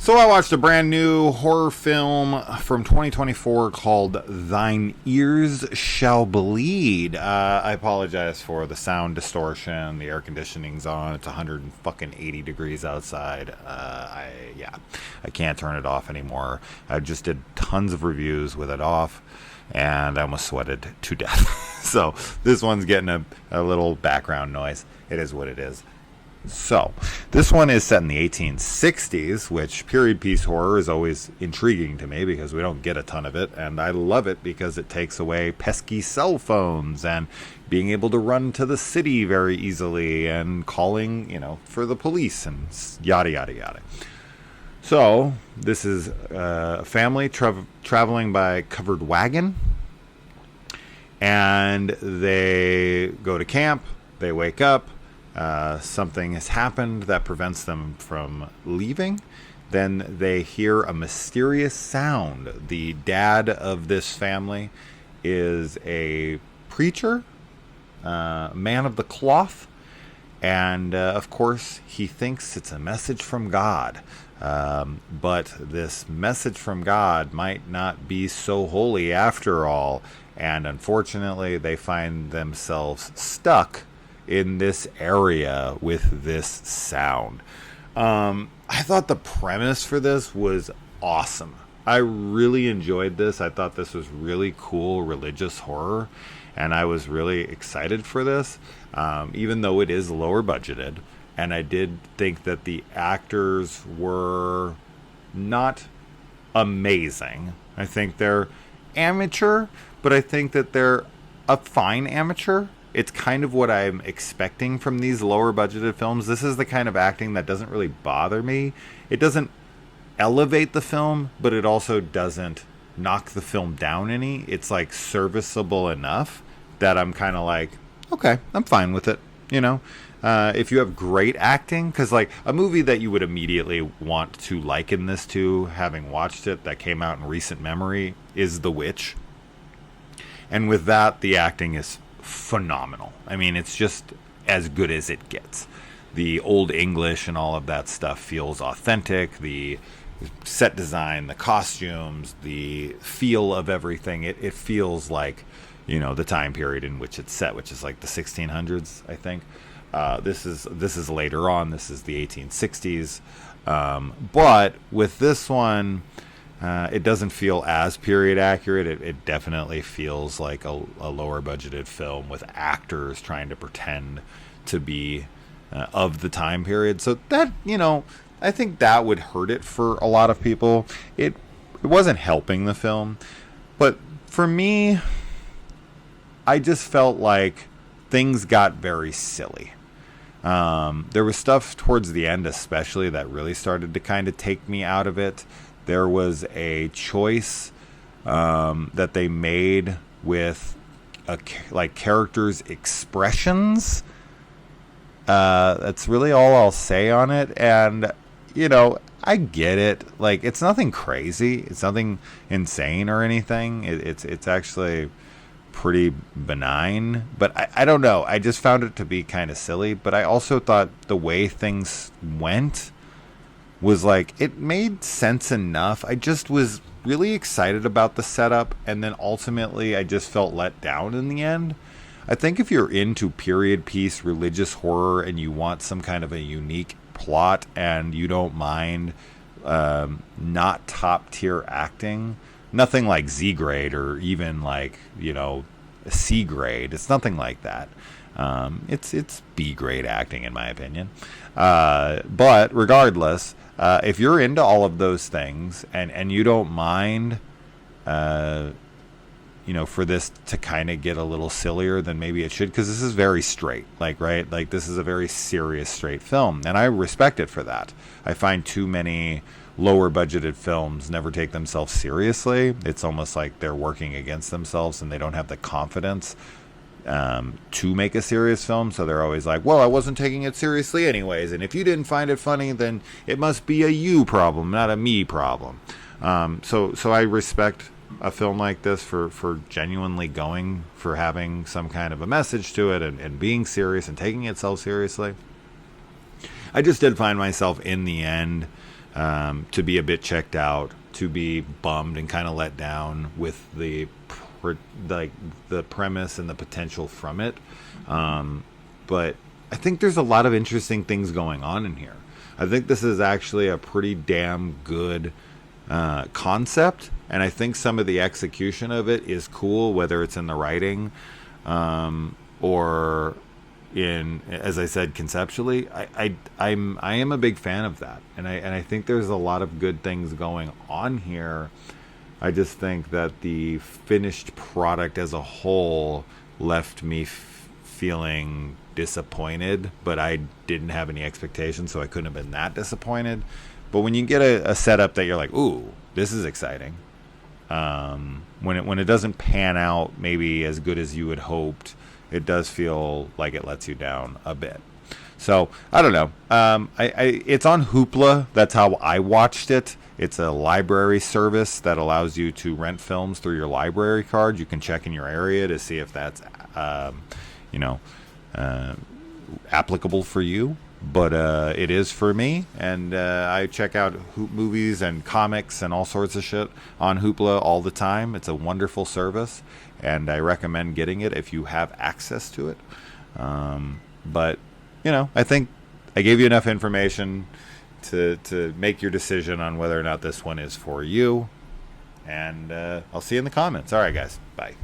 So I watched a brand new horror film from 2024 called Thine Ears Shall Bleed. I apologize for the sound distortion. The air conditioning's on. It's 180 degrees outside. I can't turn it off anymore. I just did tons of reviews with it off, and I almost sweated to death. So this one's getting a little background noise. It is what it is. So, this one is set in the 1860s, which period piece horror is always intriguing to me because we don't get a ton of it, and I love it because it takes away pesky cell phones and being able to run to the city very easily and calling, for the police and yada, yada, yada. So, this is a family traveling by covered wagon, and they go to camp, they wake up, something has happened that prevents them from leaving. Then they hear a mysterious sound. The dad of this family is a preacher, man of the cloth, and of course he thinks it's a message from God. But this message from God might not be so holy after all, and unfortunately they find themselves stuck in this area with this sound. I thought the premise for this was awesome. I really enjoyed this. I thought this was really cool religious horror, and I was really excited for this, even though it is lower budgeted. And I did think that the actors were not amazing. I think they're amateur, but I think that they're a fine amateur. It's kind of what I'm expecting from these lower budgeted films. This is the kind of acting that doesn't really bother me. It doesn't elevate the film, but it also doesn't knock the film down any. It's like serviceable enough that I'm kind of like, okay, I'm fine with it. If you have great acting, because like a movie that you would immediately want to liken this to, having watched it, that came out in recent memory, is The Witch. And with that, the acting is phenomenal. I mean, it's just as good as it gets. The Old English and all of that stuff feels authentic. The set design, the costumes, the feel of everything, it feels like, the time period in which it's set, which is like the 1600s, I think. This is later on. This is the 1860s. But with this one, it doesn't feel as period accurate. It definitely feels like a lower budgeted film with actors trying to pretend to be of the time period. So that, I think that would hurt it for a lot of people. It wasn't helping the film. But for me, I just felt like things got very silly. There was stuff towards the end especially that really started to kind of take me out of it. There was a choice that they made with characters' expressions. That's really all I'll say on it. And, I get it. Like, it's nothing crazy. It's nothing insane or anything. It's actually pretty benign. But I don't know. I just found it to be kind of silly. But I also thought the way things went was like, it made sense enough. I just was really excited about the setup, and then ultimately I just felt let down in the end. I think if you're into period piece religious horror and you want some kind of a unique plot and you don't mind not top tier acting, nothing like Z grade or even like, C grade. It's nothing like that. It's B grade acting in my opinion. But regardless, if you're into all of those things and you don't mind, for this to kind of get a little sillier than maybe it should, because this is very straight, right? Like, this is a very serious, straight film, and I respect it for that. I find too many lower budgeted films never take themselves seriously. It's almost like they're working against themselves and they don't have the confidence to make a serious film, so they're always like, well, I wasn't taking it seriously anyways, and if you didn't find it funny, then it must be a you problem, not a me problem. So I respect a film like this for genuinely going for having some kind of a message to it and being serious and taking itself seriously. I just did find myself in the end to be a bit checked out, to be bummed and kind of let down with the premise and the potential from it. But I think there's a lot of interesting things going on in here. I think this is actually a pretty damn good concept, and I think some of the execution of it is cool, whether it's in the writing or in, as I said, conceptually. I am a big fan of that, and I think there's a lot of good things going on here. I just think that the finished product as a whole left me feeling disappointed, but I didn't have any expectations, so I couldn't have been that disappointed. But when you get a setup that you're like, ooh, this is exciting, when it doesn't pan out maybe as good as you had hoped, it does feel like it lets you down a bit. So I don't know. It's on Hoopla. That's how I watched it. It's a library service that allows you to rent films through your library card. You can check in your area to see if that's applicable for you. But it is for me, and I check out movies and comics and all sorts of shit on Hoopla all the time. It's a wonderful service, and I recommend getting it if you have access to it. But, I think I gave you enough information to make your decision on whether or not this one is for you. And I'll see you in the comments. All right, guys. Bye.